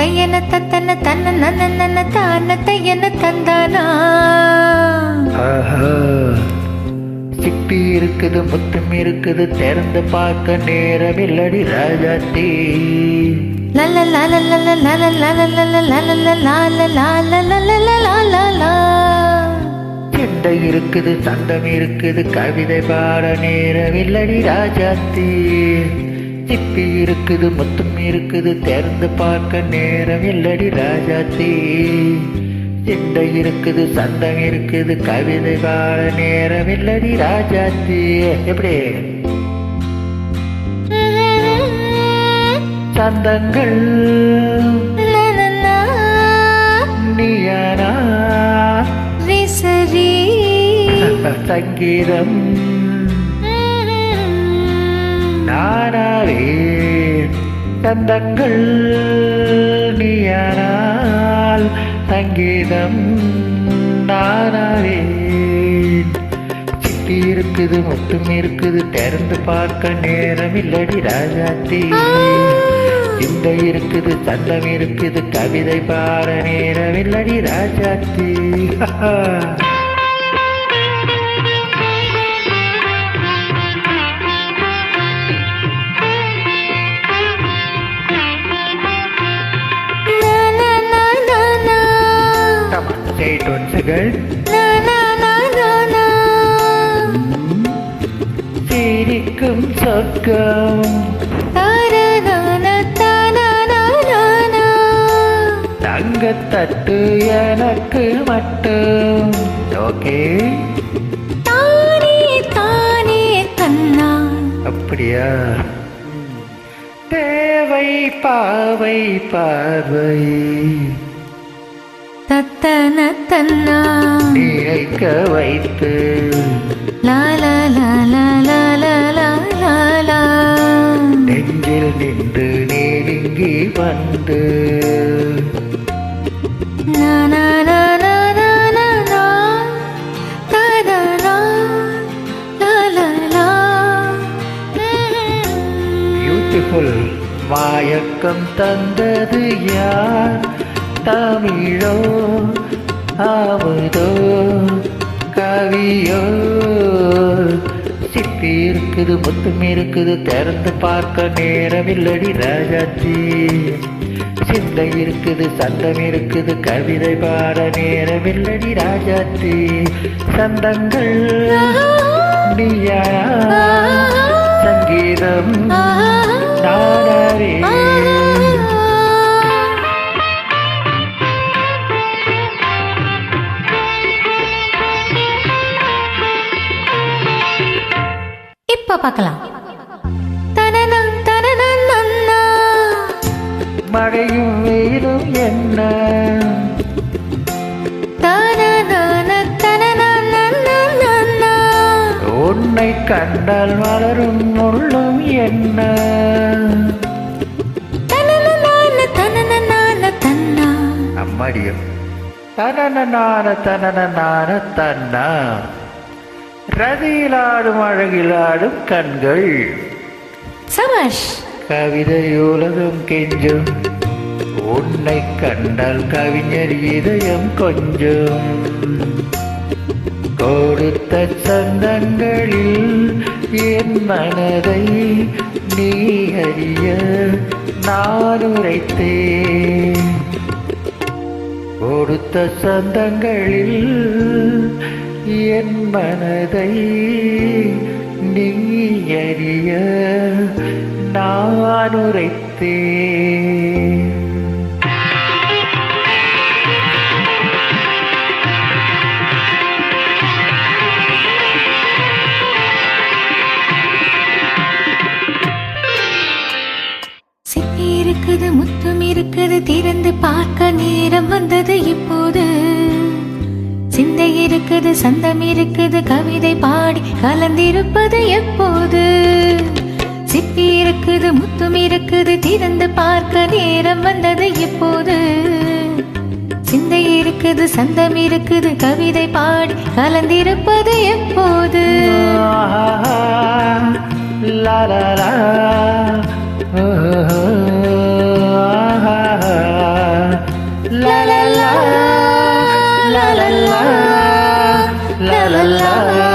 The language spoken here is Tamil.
தையன தத்தன தன்ன நன்ன நன்ன தான தையன தந்தானா. சிப்பி இருக்குது முத்தம் இருக்குது திறந்து பார்க்க நேரம் இல்லடி ராஜாத்தி. லல லல லல லல லல லல லல லல லல லல லல. சிந்தை இருக்குது சந்தம் இருக்குது கவிதை பாட நேரம் இல்லடி ராஜாத்தி. சிப்பி இருக்குது முத்தம் இருக்குது திறந்து பார்க்க நேரம் இல்லடி ராஜாத்தி. சிந்தை இருக்குது சந்தம் இருக்குது கவிதை பாட நேரம் இல்லடி ராஜாத்தி. எப்படி சந்தங்கள் நீயானா விசரி சங்கீதம் நானாவே. சந்தங்கள் நீயானால் சங்கீதம் நானாவே. சிப்பி இருக்குது முட்டும் இருக்குது திறந்து பார்க்க நேரம் இல்லடி ராஜாத்தி. சிந்தை இருக்குது சந்தம் இருக்குது கவிதை பாட நேரம் இல்லடி Rajathi. Say it once again. சிரிக்கும் சொர்க்கம் தங்கத்தட்டு எனக்கு மட்டும். ஓகே தானே தானே கண்ணா. அப்படியா? தேவை பாவை பார்வை தத்தன தன்னா நினைக்க வைத்து லாலா லாலா லாலா லாலா. நெஞ்சில் நின்று நெருங்கி வந்து நானா நானா நானா நா ததனா லாலா. பியூட்டிஃபுல். மயக்கம் தந்தது யார்? தமிழோ ஆவதோ கவியோ? சிப்பி இருக்குது முத்தம் இருக்குது திறந்து பார்க்க நேரம் இல்லடி ராஜாத்தி. சிந்தை இருக்குது சந்தம் இருக்குது கவிதை பாட நேரம் இல்லடி ராஜாத்தி. சந்தங்கள் நீயா சங்கீதம் நானாவே. இப்ப பார்க்கலாம். தனனம் தனனம் நன்னா. மழையும் வெயிலும் என்ன தனனன தனனன நன்னா. உன்னை கண்டால் வளரும் முள்ளும் என்ன தனனன தனனன தன்னா. அம்மாடியும் தனனனான தனனனான தன்னா. ரதியிலாடும் அழகிலாடும் கண்கள் சபாஷ். கவிதை உலகம் கெஞ்சும் உன்னை கண்டால் கவிஞர் இதயம் கொஞ்சம். கொடுத்த சந்தங்களில் என் மனதை நீ அறிய நான் உரைத்தேன். கொடுத்த சந்தங்களில் என் மனதை நீ அறிய நான் உரைத்தேன். சிப்பி இருக்குது முத்தம் இருக்குது திறந்து பார்க்க நேரம் வந்தது இப்போது. சிந்தை இருக்குது சந்தம் இருக்குது கவிதை பாடி கலந்திருப்பது எப்போது. சிப்பி இருக்குது முத்தும் இருக்குது திறந்து பார்க்க நேரம் வந்தது எப்போது. சிந்தை இருக்குது சந்தம் இருக்குது கவிதை பாடி கலந்திருப்பது எப்போது. லா லா லா லா லா லா லா லா லா